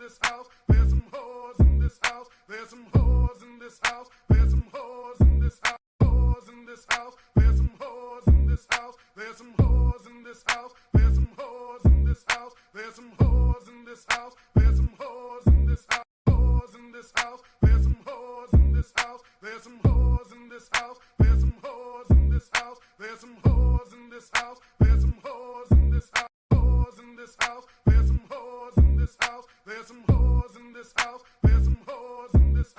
this house. There's some whores in this house. There's some whores in this house. There's some whores in this house. Whores in this house. There's some whores in this house. There's some whores in this house. There's some whores in this house. There's some whores in this house. There's some whores in this house. Whores in this house. There's some whores in this house. There's some whores in this house. There's some whores in this house. There's some whores in this house. There's some whores in this house. Whores in this house. There's some whores in this house. There's some whores in this house. There's some whores in this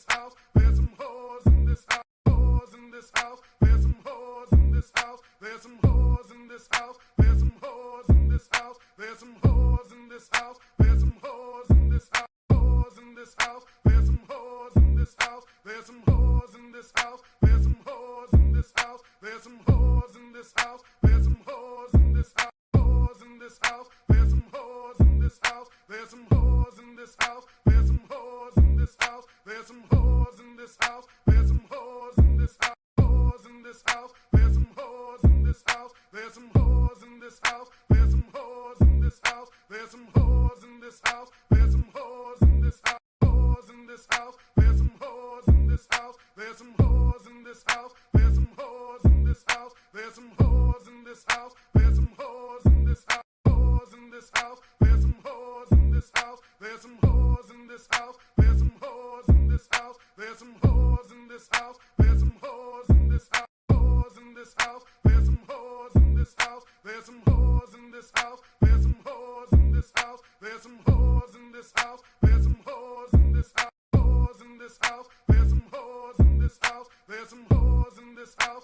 house. There's some whores in this house. There's some whores in this house. Whores in this house. There's some whores in this house. There's some whores in this house. There's some whores in this house. There's some whores in this house. There's some whores in this house. Whores in this house. There's some whores in this house. There's some whores in this house. There's some whores in this house. There's some whores in this house. There's some whores in this house. Whores in this house. There's some whores in this house. There's some whores in this house. There's some whores in this house. There's some whores in this house. There's some whores in this house. Whores in this house. There's some whores in this house. There's some whores in this house. There's some whores in this house. There's some whores in this house. There's some whores in this house. Whores in this house. There's some whores in this house. There's some whores in this house. There's some whores in this house. There's some whores in this house. There's some whores in this house. Whores in this house. There's some whores in this house. There's some whores in this house. There's some whores in this house. There's some whores in this house. There's some whores in this house. Whores in this house. There's some whores in this house. There's some whores in this house.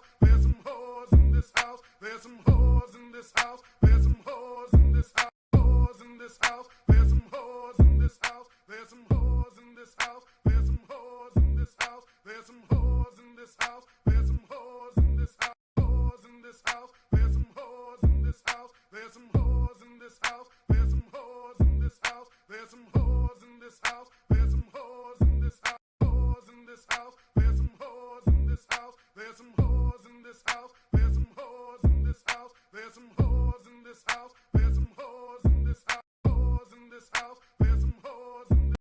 There's some whores in this house. There's some whores in this house. There's some whores in this house. Whores in this house. There's some whores in this house. There's some whores in this house. There's some whores in this house. There's some whores in this house. There's some whores in this house. Whores in this house. There's some whores in this house. There's some whores in this house. There's some whores in this house. There's some whores in this house. There's some whores in this house. Whores in this house. There's some whores in this house. There's some whores in this house. There's some whores in this house. There's some whores in this house. There's some whores in this house. Whores in this house. There's some whores in this house. There's some whores in this house. There's some whores in this house. There's some whores in this house. There's some whores in this house. Whores in this house. There's some whores in this.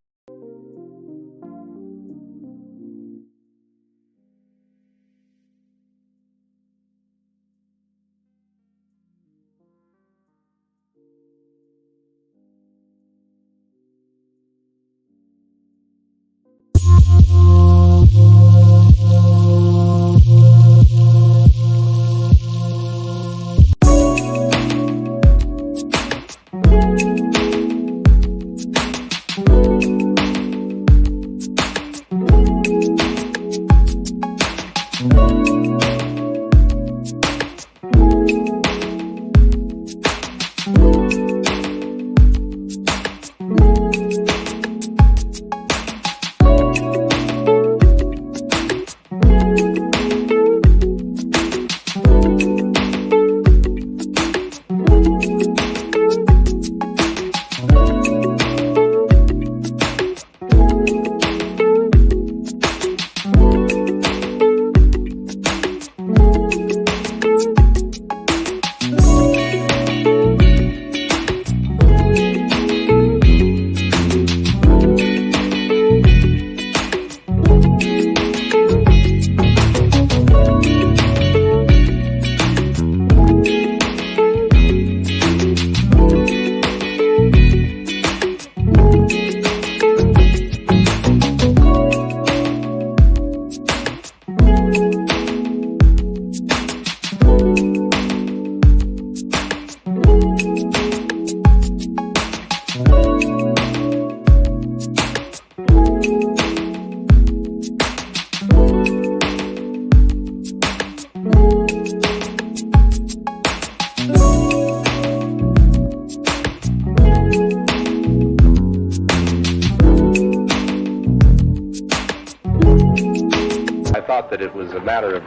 thought that it was a matter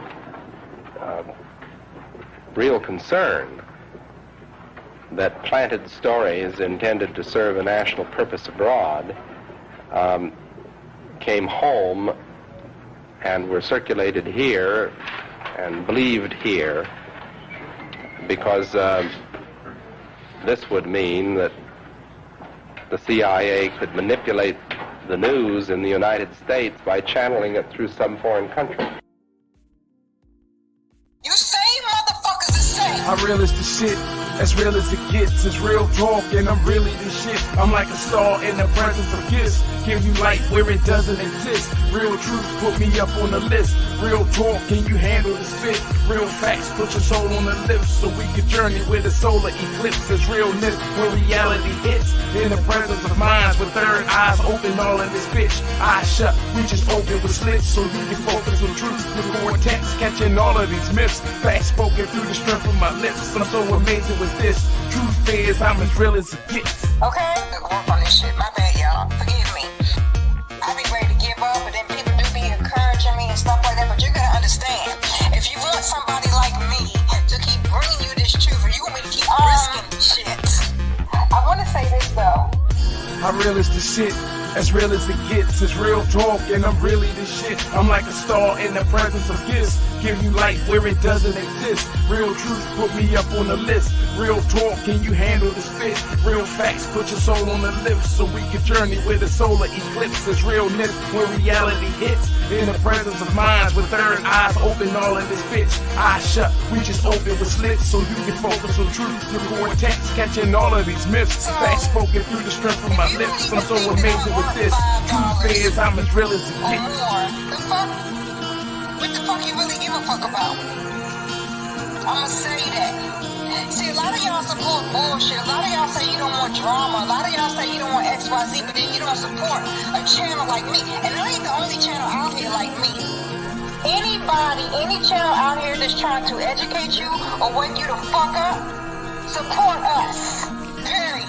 of real concern that planted stories intended to serve a national purpose abroad came home and were circulated here and believed here, because this would mean that the CIA could manipulate the news in the United States by channeling it through some foreign country. You same motherfuckers the same. I real as the shit, as real as it gets. It's real talk and I'm really the shit. I'm like a star in the presence of gifts. Give you light where it doesn't exist. Real truth put me up on the list. Real talk, can you handle the spit? Real facts put your soul on the lips so we can journey with the solar eclipse. It's realness when reality hits. In the presence of minds with third eyes open all in this bitch. Eyes shut, we just open with slits so you can focus on truth. The cortex catching all of these myths. Fast spoken through the strength of my lips. I'm so amazing with this. Truth is I'm as real as it gets. Okay? Work on this shit. My bad, y'all. Forgive me. I be ready to give up, but then people do be encouraging me and stuff like that. But you gotta understand, if you want somebody like me to keep bringing you this truth, or you want me to keep risking shit, I want to say this though. I real as the shit, as real as it gets. It's real talk and I'm really the shit. I'm like a star in the presence of gifts. Give you light where it doesn't exist. Real truth put me up on the list. Real talk, can you handle the spit? Real facts put your soul on the lips so we can journey with the solar eclipse. It's realness when reality hits. In the presence of minds with third eyes open all in this bitch. Eyes shut, we just open with slits so you can focus on truth. The cortex catching all of these myths. Facts spoken through the strength of my lips. I'm so amazing with this. Truth is I'm as real as it gets. What the fuck you really give a fuck about? I'ma say that. See, a lot of y'all support bullshit. A lot of y'all say you don't want drama. A lot of y'all say you don't want XYZ, but then you don't support a channel like me. And I ain't the only channel out here like me. Anybody, any channel out here that's trying to educate you or wake you the fuck up, support us. Period.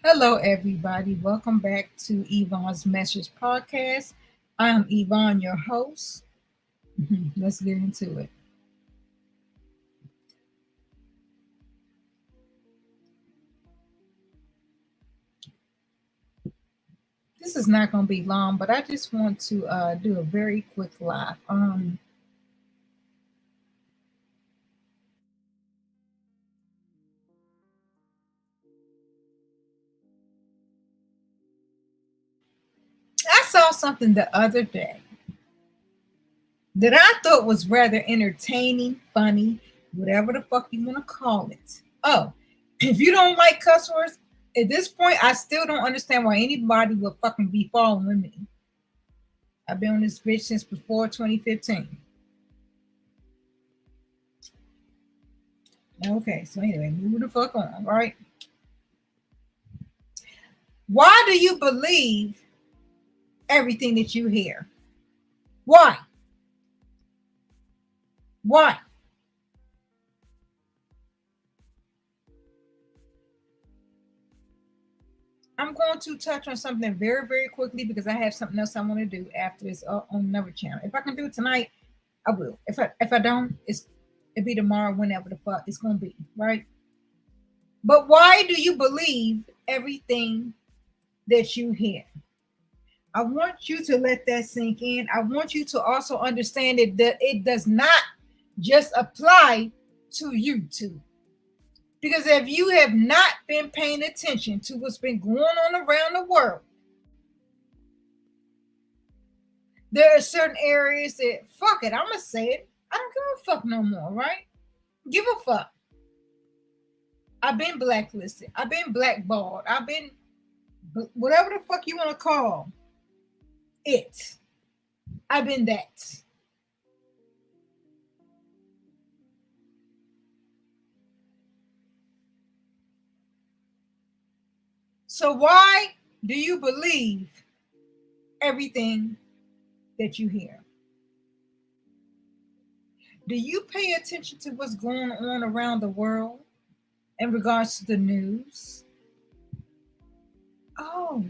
Hello, everybody. Welcome back to Evvonne's Message Podcast. I am Evvonne, your host. Let's get into it. This is not going to be long, but I just want to do a very quick live. I saw something the other day that I thought was rather entertaining, funny, whatever the fuck you want to call it. Oh, if you don't like cuss words, at this point, I still don't understand why anybody would fucking be following me. I've been on this bitch since before 2015. Okay, so anyway, moving the fuck on, right? Why do you believe everything that you hear? Why? Why? I'm going to touch on something very, very quickly because I have something else I want to do after this on another channel. If I can do it tonight, I will. If I don't, it'll be tomorrow, whenever the fuck it's gonna be, right? But why do you believe everything that you hear? I want you to let that sink in. I want you to also understand that it does not just apply to YouTube. Because if you have not been paying attention to what's been going on around the world, there are certain areas that, fuck it, I'm going to say it. I don't give a fuck no more, right? Give a fuck. I've been blacklisted. I've been blackballed. I've been whatever the fuck you want to call it. I've been that. So why do you believe everything that you hear? Do you pay attention to what's going on around the world in regards to the news? Oh,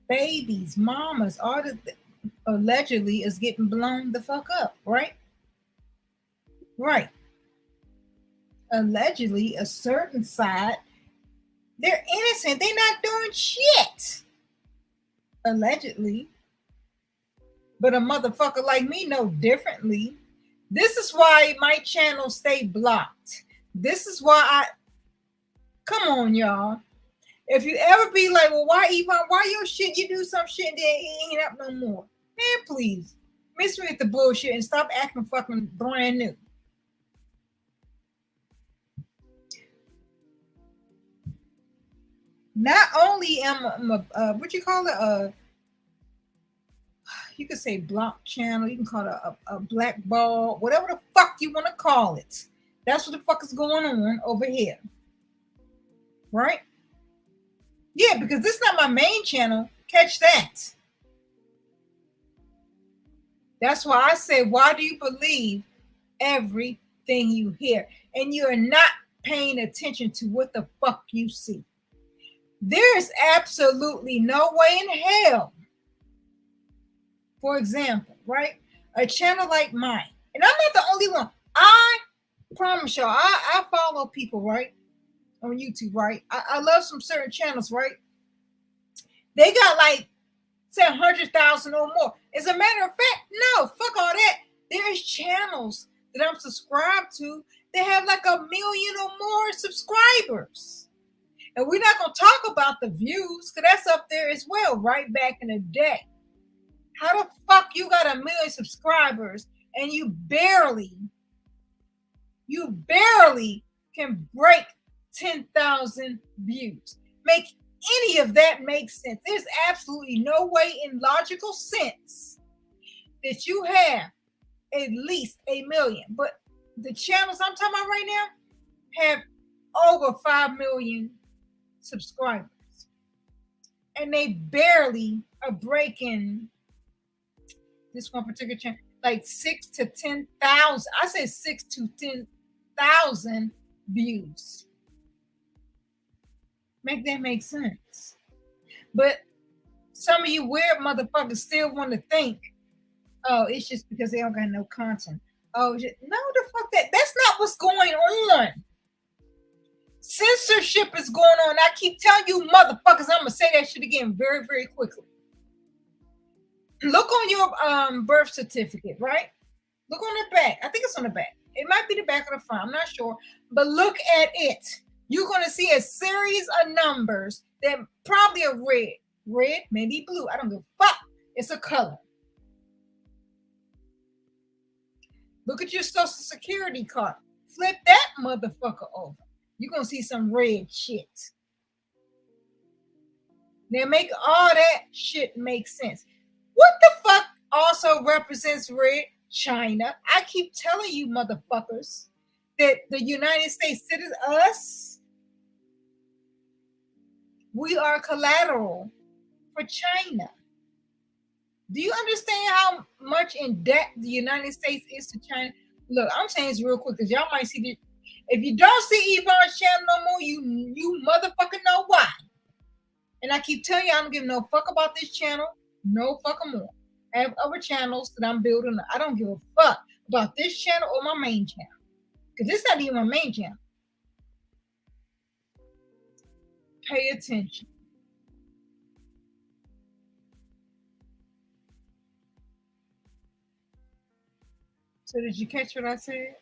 babies, mamas, all the allegedly is getting blown the fuck up, right? Right. Allegedly, a certain side, they're innocent. They're not doing shit. Allegedly. But a motherfucker like me know differently. This is why my channel stay blocked. This is why come on, y'all. If you ever be like, well, why Evvonne? Why your shit? You do some shit and then it ain't up no more. Man, please. Miss me with the bullshit and stop acting fucking brand new. Not only am I what you call it? You could say block channel, you can call it a black ball, whatever the fuck you want to call it. That's what the fuck is going on over here. Right? Yeah, because this is not my main channel. Catch that. That's why I say, why do you believe everything you hear? And you're not paying attention to what the fuck you see. There's absolutely no way in hell. For example, right? A channel like mine, and I'm not the only one. I promise y'all, I follow people, right? On YouTube, right? I love some certain channels, right? They got like, say, 100,000 or more. As a matter of fact, no, fuck all that. There's channels that I'm subscribed to that have like 1 million or more subscribers. And we're not going to talk about the views because that's up there as well, right back in the day. How the fuck you got 1 million subscribers and you barely can break 10,000 views? Make any of that make sense? There's absolutely no way in logical sense that you have at least 1 million. But the channels I'm talking about right now have over 5 million subscribers. And they barely are breaking this one particular channel, like 6 to 10,000. I say 6 to 10,000 views. Make that make sense. But some of you weird motherfuckers still want to think, oh, it's just because they don't got no content. Oh, no, the fuck that. That's not what's going on. Censorship is going on. I keep telling you motherfuckers, I'm going to say that shit again very, very quickly. Look on your birth certificate, right? Look on the back. I think it's on the back. It might be the back or the front. I'm not sure. But look at it. You're going to see a series of numbers that probably are red. Red, maybe blue. I don't give a fuck. It's a color. Look at your social security card. Flip that motherfucker over. You're going to see some red shit. Now make all that shit make sense. What the fuck also represents red? China. I keep telling you motherfuckers that the United States citizens, us, we are collateral for China. Do you understand how much in debt the United States is to China? Look, I'm saying this real quick because y'all might see this. If you don't see Evvonne's channel no more, you motherfucking know why. And I keep telling you, I don't give no fuck about this channel. No fucking more. I have other channels that I'm building. I don't give a fuck about this channel or my main channel. Because this not even my main channel. Pay attention. So did you catch what I said?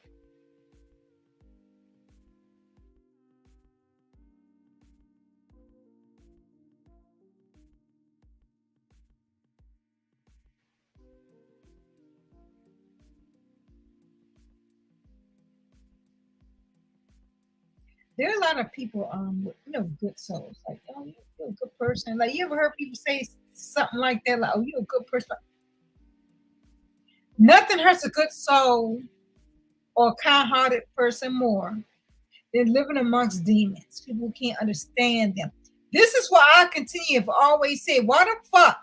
There are a lot of people, with, good souls. Like, oh, you're a good person. Like, you ever heard people say something like that? Like, oh, you're a good person. Nothing hurts a good soul or kind-hearted person more than living amongst demons. People can't understand them. This is why I continue to always say, why the fuck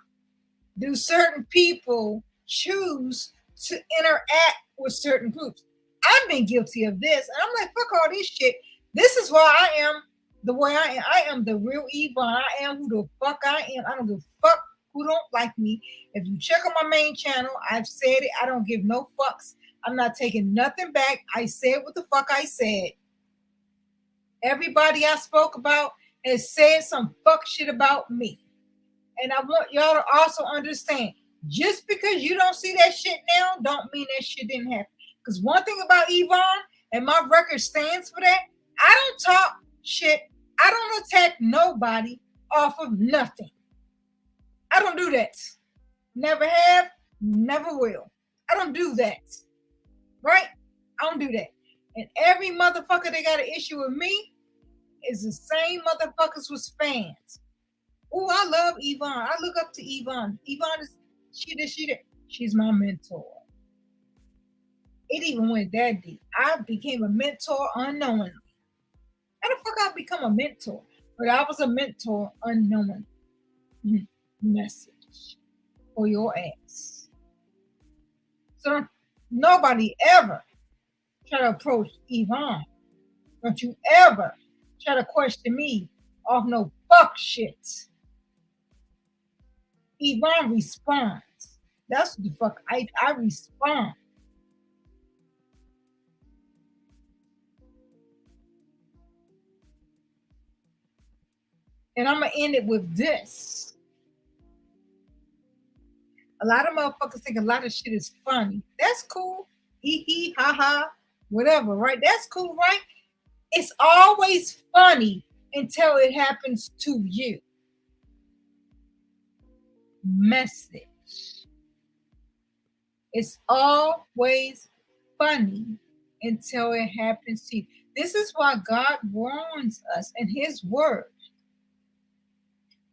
do certain people choose to interact with certain groups? I've been guilty of this. And I'm like, fuck all this shit. This is why I am the way I am. I am the real Evvonne. I am who the fuck I am. I don't give a fuck who don't like me. If you check on my main channel, I've said it. I don't give no fucks. I'm not taking nothing back. I said what the fuck I said. Everybody I spoke about has said some fuck shit about me. And I want y'all to also understand, just because you don't see that shit now, don't mean that shit didn't happen. Because one thing about Evvonne, and my record stands for that, I don't talk shit. I don't attack nobody off of nothing. I don't do that. Never have, never will. I don't do that. Right? I don't do that. And every motherfucker that got an issue with me is the same motherfuckers with fans. Oh, I love Evvonne. I look up to Evvonne. Evvonne is, she did. She's my mentor. It even went that deep. I became a mentor unknowingly. How the fuck I become a mentor? But I was a mentor unknowingly. Message for your ass. So nobody ever try to approach Evvonne. Don't you ever try to question me off no fuck shit. Evvonne responds. That's what the fuck I respond. And I'm going to end it with this. A lot of motherfuckers think a lot of shit is funny. That's cool. Hee hee, ha ha, whatever, right? That's cool, right? It's always funny until it happens to you. Message. It's always funny until it happens to you. This is why God warns us in his word.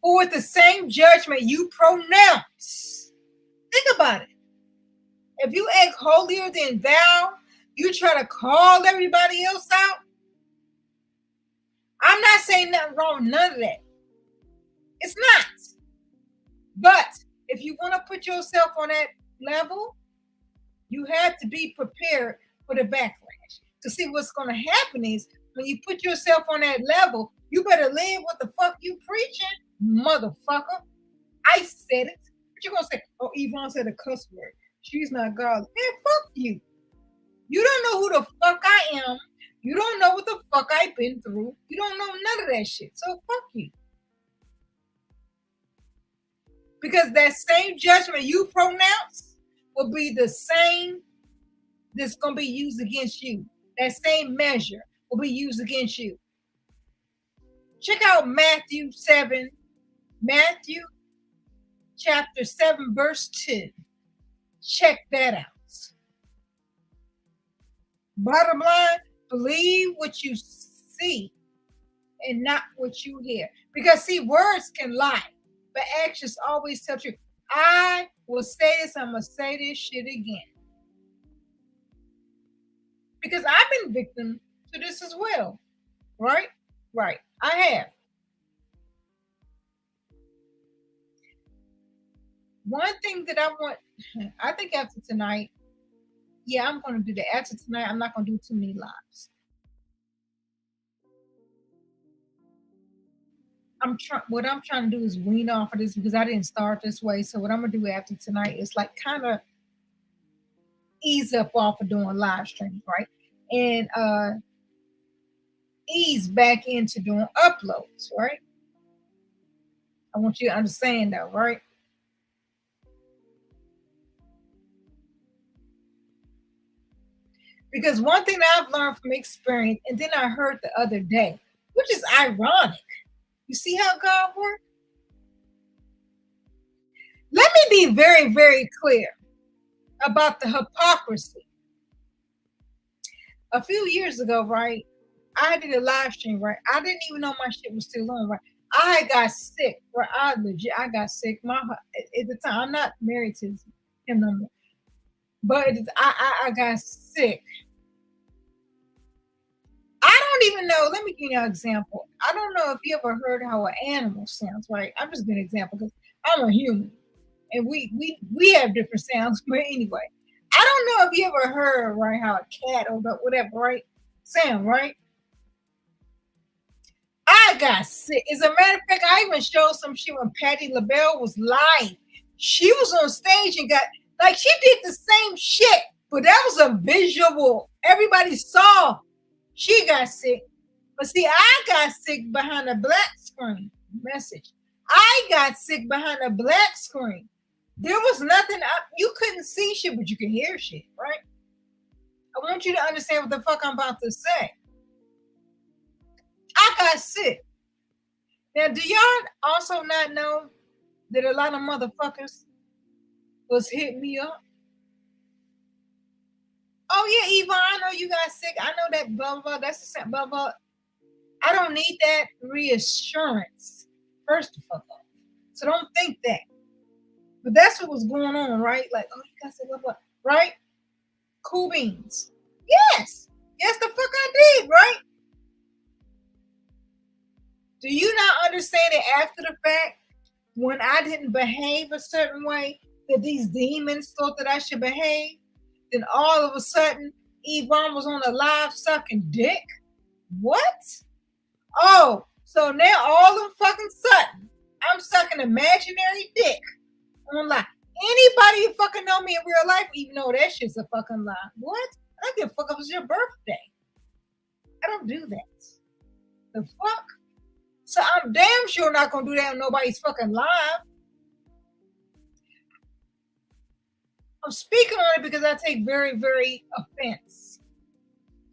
For with the same judgment you pronounce. Think about it. If you act holier than thou, you try to call everybody else out. I'm not saying nothing wrong with none of that. It's not. But if you want to put yourself on that level, you have to be prepared for the backlash. To see what's going to happen is when you put yourself on that level, You better live what the fuck you preaching, motherfucker. I said it. What you gonna say? Oh, Evvonne said a cuss word. She's not godly. Man, fuck you. You don't know who the fuck I am. You don't know what the fuck I've been through. You don't know none of that shit. So fuck you. Because that same judgment you pronounce will be the same that's going to be used against you. That same measure will be used against you. Check out Matthew chapter 7, verse 2. Check that out. Bottom line, believe what you see and not what you hear. Because see, words can lie, but actions always tell you. I will say this, I'm going to say this shit again. Because I've been victim to this as well. Right? Right. I have. One thing that I think after tonight, yeah, I'm going to do that. After tonight, I'm not going to do too many lives. What I'm trying to do is wean off of this because I didn't start this way. So what I'm going to do after tonight is like kind of ease up off of doing live streams, right? And ease back into doing uploads, right? I want you to understand that, right? Because one thing that I've learned from experience, and then I heard the other day, which is ironic. You see how God works? Let me be very, very clear about the hypocrisy. A few years ago, right, I did a live stream, right? I didn't even know my shit was still on, right? I got sick, right? I got sick. At the time, I'm not married to him no more. But I got sick. I don't even know. Let me give you an example. I don't know if you ever heard how an animal sounds, right? I'm just giving an example because I'm a human. And we have different sounds. But anyway, I don't know if you ever heard, right, how a cat or whatever, right, sound, right? I got sick. As a matter of fact, I even showed some shit when Patti LaBelle was live. She was on stage and got, like, she did the same shit, but that was a visual. Everybody saw she got sick. But see, I got sick behind a black screen. Message. I got sick behind a black screen. There was nothing, you couldn't see shit, but you could hear shit, right? I want you to understand what the fuck I'm about to say. I got sick. Now, do y'all also not know that a lot of motherfuckers was hitting me up? Oh yeah, Evvonne, I know you got sick. I know that blah blah blah. That's the same blah blah. I don't need that reassurance. First of all, so don't think that. But that's what was going on, right? Like, oh, you got sick, blah blah, right? Cool beans. Yes, yes, the fuck I did, right? Do you not understand it after the fact when I didn't behave a certain way that these demons thought that I should behave? Then all of a sudden, Evvonne was on a live sucking dick? What? Oh, so now all of a fucking sudden, I'm sucking imaginary dick on live. Anybody who fucking know me in real life, even though that shit's a fucking lie. What? I don't give a fuck if it's your birthday. I don't do that. The fuck? So I'm damn sure not gonna do that on nobody's fucking live. I'm speaking on it because I take very, very offense.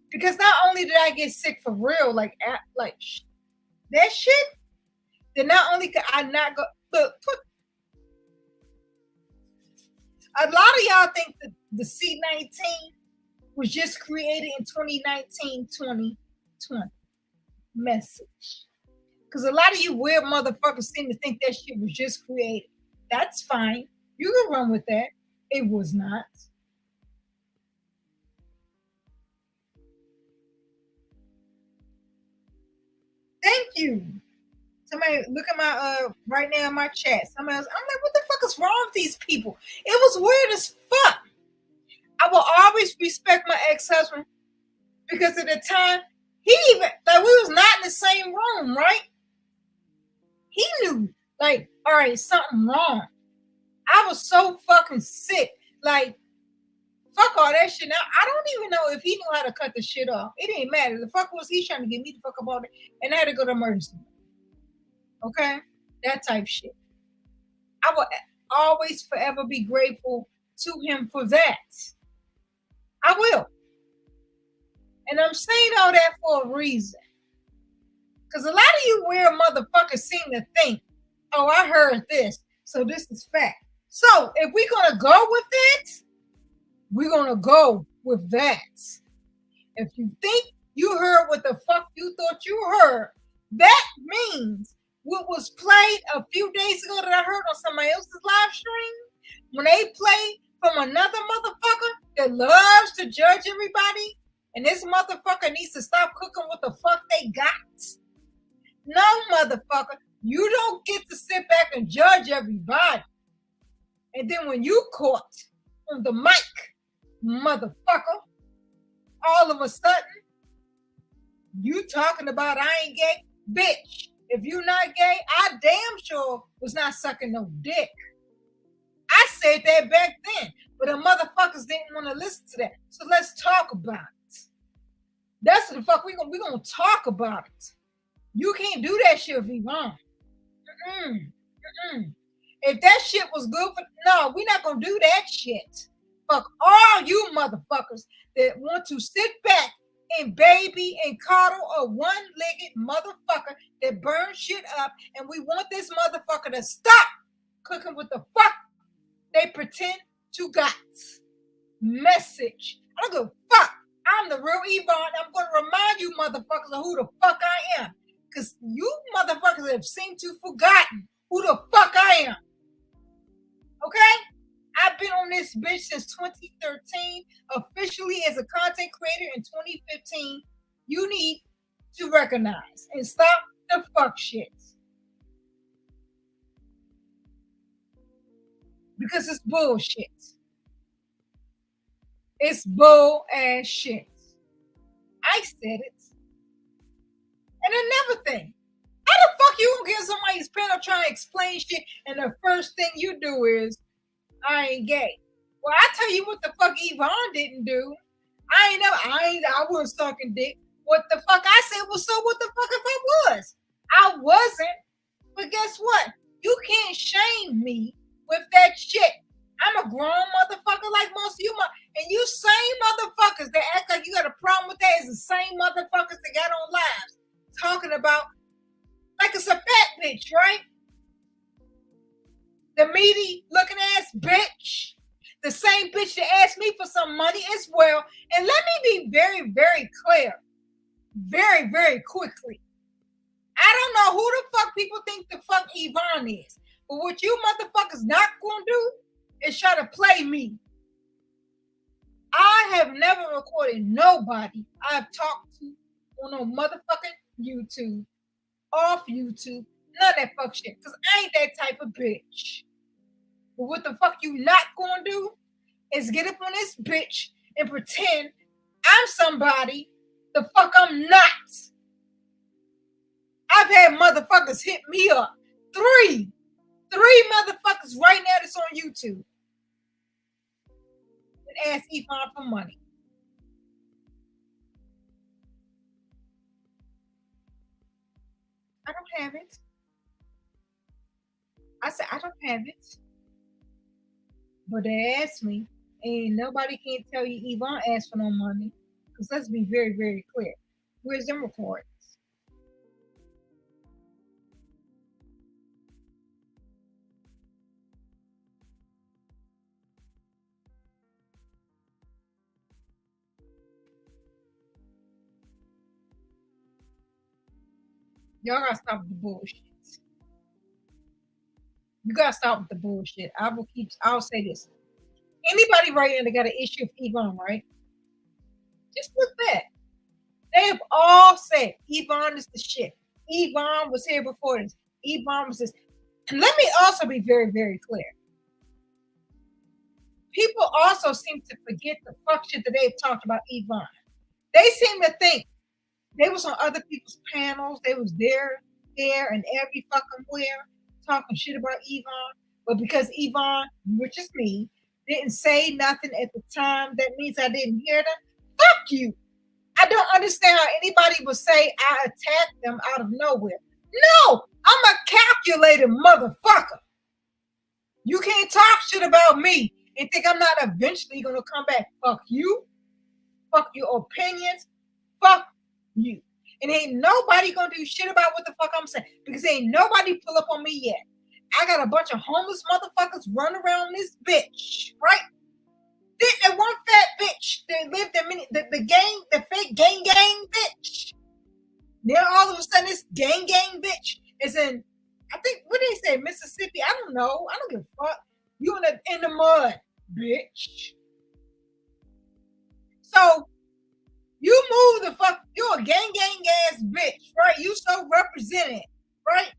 Because not only did I get sick for real, like that shit, then not only could I not go, look, a lot of y'all think that the C-19 was just created in 2019, 2020. Message. Because a lot of you weird motherfuckers seem to think that shit was just created. That's fine. You can run with that. It was not. Thank you. Somebody look at my right now in my chat. Somebody else, I'm like, what the fuck is wrong with these people? It was weird as fuck. I will always respect my ex-husband because at the time He even like we was not in the same room, right? He knew, like, all right, something wrong. I was so fucking sick. Like, fuck all that shit. Now I don't even know if he knew how to cut the shit off. It didn't matter. The fuck was he trying to get me the fuck up on it, and I had to go to emergency. Okay, that type shit. I will always forever be grateful to him for that. I will. And I'm saying all that for a reason. Because a lot of you weird motherfuckers seem to think, oh, I heard this, so this is fact. So if we're going to go with it, we're going to go with that. If you think you heard what the fuck you thought you heard, that means what was played a few days ago that I heard on somebody else's live stream, when they play from another motherfucker that loves to judge everybody, and this motherfucker needs to stop cooking what the fuck they got. No, motherfucker, you don't get to sit back and judge everybody. And then when you caught on the mic, motherfucker, all of a sudden, you talking about I ain't gay? Bitch, if you not gay, I damn sure was not sucking no dick. I said that back then, but the motherfuckers didn't want to listen to that. So let's talk about it. That's what the fuck we gonna talk about it. You can't do that shit with Evvonne. If that shit was good for no, we're not gonna do that shit. Fuck all you motherfuckers that want to sit back and baby and coddle a one-legged motherfucker that burns shit up, and we want this motherfucker to stop cooking with the fuck they pretend to got. Message. I don't give a fuck. I'm the real Evvonne. I'm going to remind you motherfuckers of who the fuck I am. Because you motherfuckers have seemed to forgotten who the fuck I am. Okay? I've been on this bitch since 2013, officially as a content creator in 2015. You need to recognize and stop the fuck shit. Because it's bullshit. It's bull ass shit. I said it. And another thing, how the fuck you gonna get somebody's pen up trying to explain shit, and the first thing you do is, I ain't gay. Well, I tell you what the fuck Evvonne didn't do. I wasn't sucking dick. What the fuck I said was, so what the fuck if I was? I wasn't. But guess what? You can't shame me with that shit. I'm a grown motherfucker like most of you. And you same motherfuckers that act like you got a problem with that is the same motherfuckers that got on lives talking about like it's a fat bitch, right? The meaty looking ass bitch. The same bitch that asked me for some money as well. And let me be very, very clear. Very, very quickly. I don't know who the fuck people think the fuck Evvonne is. But what you motherfuckers not gonna do is try to play me. I have never recorded nobody I've talked to on no motherfucking YouTube, off YouTube, none of that fuck shit. Because I ain't that type of bitch. But what the fuck you not gonna do is get up on this bitch and pretend I'm somebody the fuck I'm not. I've had motherfuckers hit me up. Three motherfuckers right now that's on YouTube and ask Evvonne for money. I don't have it. I said I don't have it. But they asked me, and nobody can tell you Evvonne asked for no money. Because let's be very, very clear. Where's them recordings? Y'all gotta stop with the bullshit. You gotta stop with the bullshit. I'll say this. Anybody right now that got an issue with Evvonne, right? Just look back. They have all said Evvonne is the shit. Evvonne was here before this. Evvonne was this. And let me also be very, very clear. People also seem to forget the fuck shit that they've talked about Evvonne. They seem to think They was on other people's panels. They was there, and every fucking where talking shit about Evvonne. But because Evvonne, which is me, didn't say nothing at the time, that means I didn't hear them. Fuck you. I don't understand how anybody would say I attacked them out of nowhere. No, I'm a calculated motherfucker. You can't talk shit about me and think I'm not eventually gonna come back. Fuck you. Fuck your opinions. Fuck you. And ain't nobody gonna do shit about what the fuck I'm saying because ain't nobody pull up on me yet. I got a bunch of homeless motherfuckers running around this bitch, right? That one fat bitch that lived in the fake gang bitch. Then all of a sudden this gang bitch is in, I think, what did they say, Mississippi? I don't know. I don't give a fuck. You in the mud, bitch. So you move the fuck, you're a gang ass bitch, right? You so represented, right?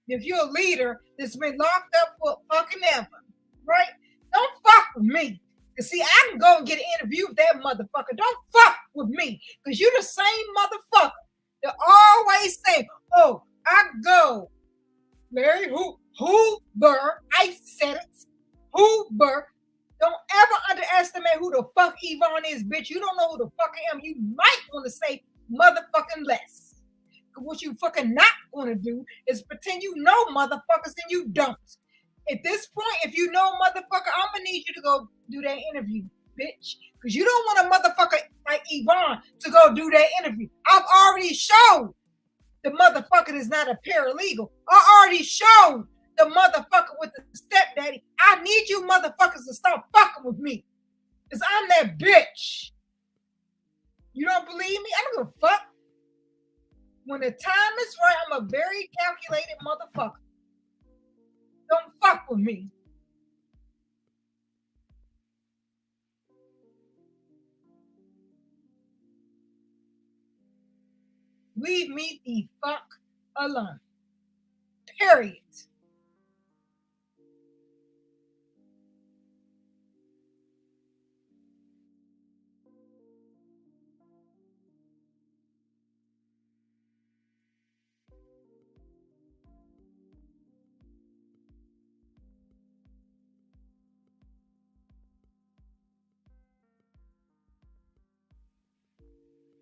If you're a leader that's been locked up for fucking ever, right? Don't fuck with me. Cause see, I can go and get an interview with that motherfucker. Don't fuck with me. Cause you're the same motherfucker that always say, oh, I go. Larry Hoover. I said it. Hoover. Don't ever underestimate who the fuck Evvonne is, bitch. You don't know who the fuck I am. You might want to say motherfucking less. What you fucking not going to do is pretend you know motherfuckers and you don't. At this point, if you know motherfucker, I'm going to need you to go do that interview, bitch. Because you don't want a motherfucker like Evvonne to go do that interview. I've already showed the motherfucker is not a paralegal. I already showed the motherfucker with the stepdaddy. I need you motherfuckers to stop fucking with me. Because I'm that bitch. You don't believe me? I don't give a fuck. When the time is right, I'm a very calculated motherfucker. Don't fuck with me. Leave me the fuck alone. Period.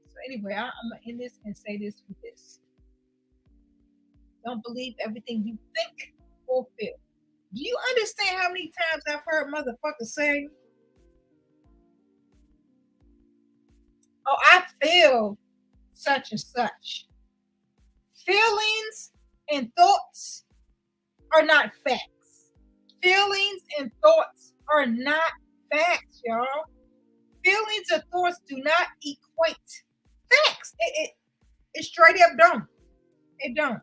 So anyway, I'm gonna end this and say this with this. Don't believe everything you think or feel. Do you understand how many times I've heard motherfuckers say, oh, I feel such and such. Feelings and thoughts are not facts. Feelings and thoughts are not facts, y'all. Feelings and thoughts do not equate facts. It straight up don't. It don't.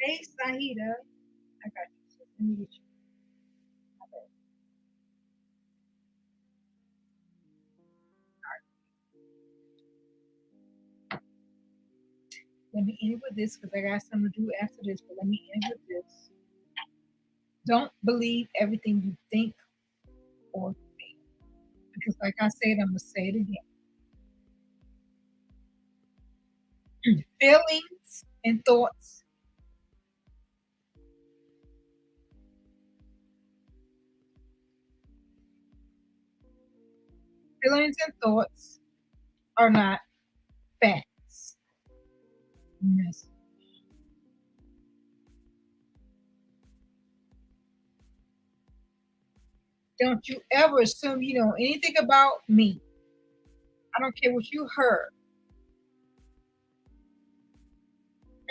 Hey, Sahida. I got you. Let me get you. Let me end with this because I got something to do after this, but let me end with this. Don't believe everything you think or feel. Because, like I said, I'm going to say it again. Feelings and thoughts are not facts. Yes. Don't you ever assume you know anything about me. I don't care what you heard.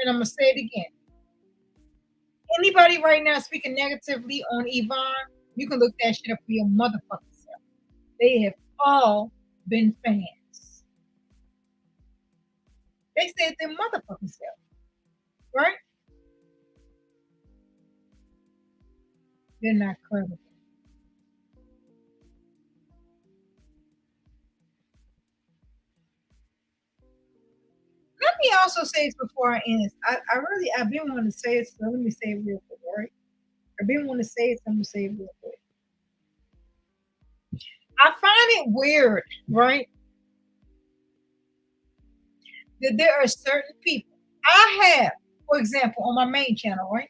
And I'm gonna say it again. Anybody right now speaking negatively on Evvonne, you can look that shit up for your motherfucking self. They have all been fans. They said their motherfucking self, right? They're not credible. Let me also say this before I end this. I've been wanting to say it, so let me say it real quick, all right? I've been wanting to say it, so I'm gonna say it real quick. I find it weird, right? That there are certain people. I have, for example, on my main channel, right?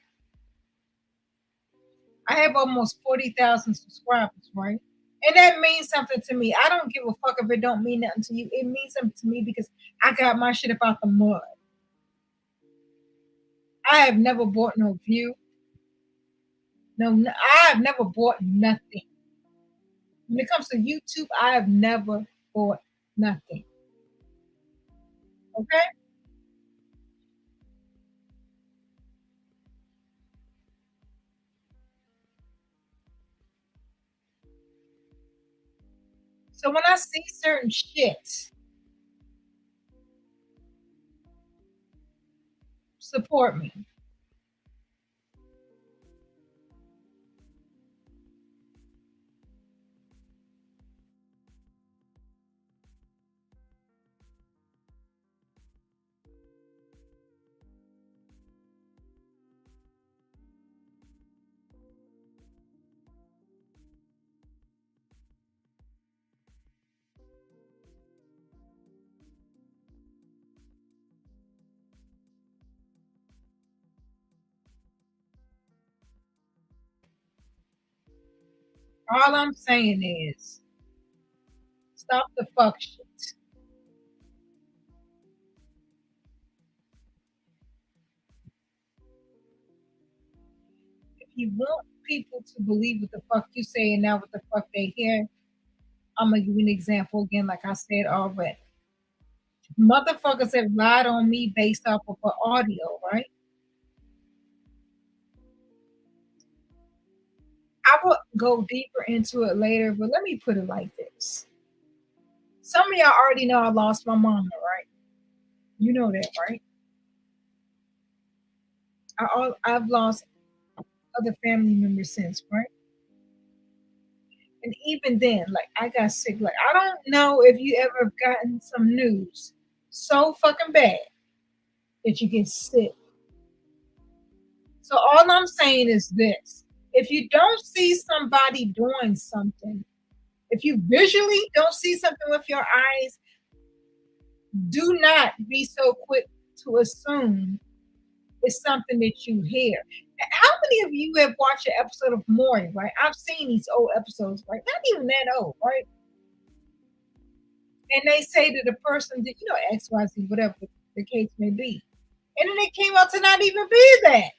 I have almost 40,000 subscribers, right? And that means something to me. I don't give a fuck if it don't mean nothing to you. It means something to me because I got my shit up out the mud. I have never bought no view. No, I have never bought nothing. When it comes to YouTube, I have never bought nothing. Okay? So when I see certain shit, support me. All I'm saying is stop the fuck shit. If you want people to believe what the fuck you say and not what the fuck they hear, I'm gonna give you an example again, like I said already. Motherfuckers have lied on me based off of an audio, right? I will go deeper into it later, but let me put it like this. Some of y'all already know I lost my mama, right? You know that, right? I've lost other family members since, right? And even then, like I got sick. Like I don't know if you ever gotten some news so fucking bad that you get sick. So all I'm saying is this. If you don't see somebody doing something, if you visually don't see something with your eyes, do not be so quick to assume it's something that you hear. How many of you have watched an episode of Maury, right? I've seen these old episodes, right? Not even that old, right? And they say to the person that, XYZ, whatever the case may be. And then it came out to not even be that.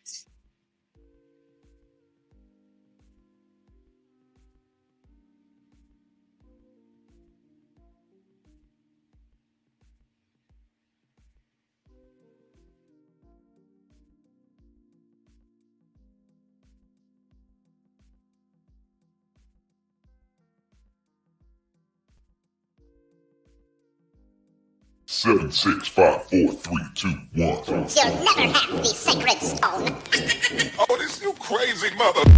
Seven, 6, 5, 4, 3, 2, 1. You'll never have the sacred stone. Oh, this you crazy mother.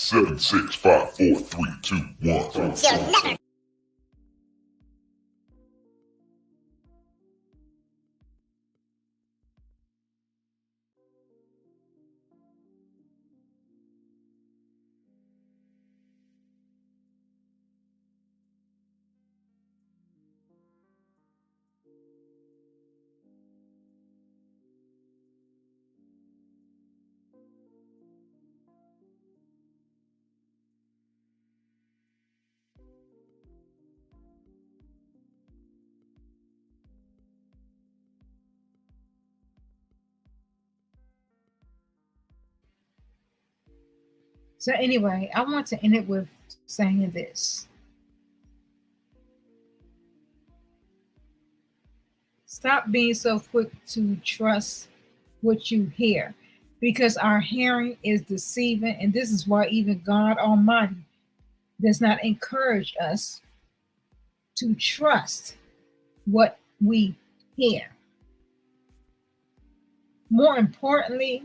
7, 6, 5, 4, 3, 2, 1. You'll never. So anyway, I want to end it with saying this. Stop being so quick to trust what you hear, because our hearing is deceiving, and this is why even God Almighty does not encourage us to trust what we hear. More importantly,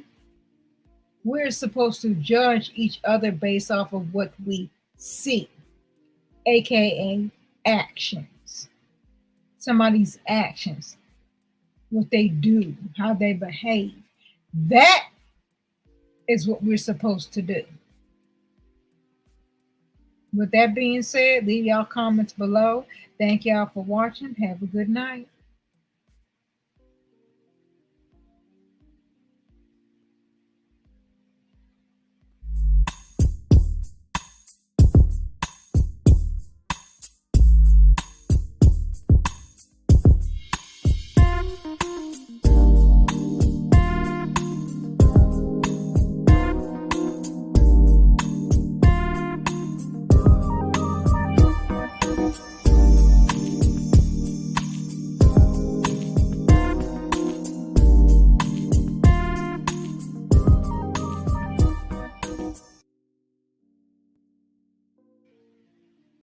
we're supposed to judge each other based off of what we see, aka actions. Somebody's actions, what they do, how they behave. That is what we're supposed to do. With that being said, leave y'all comments below. Thank y'all for watching. Have a good night.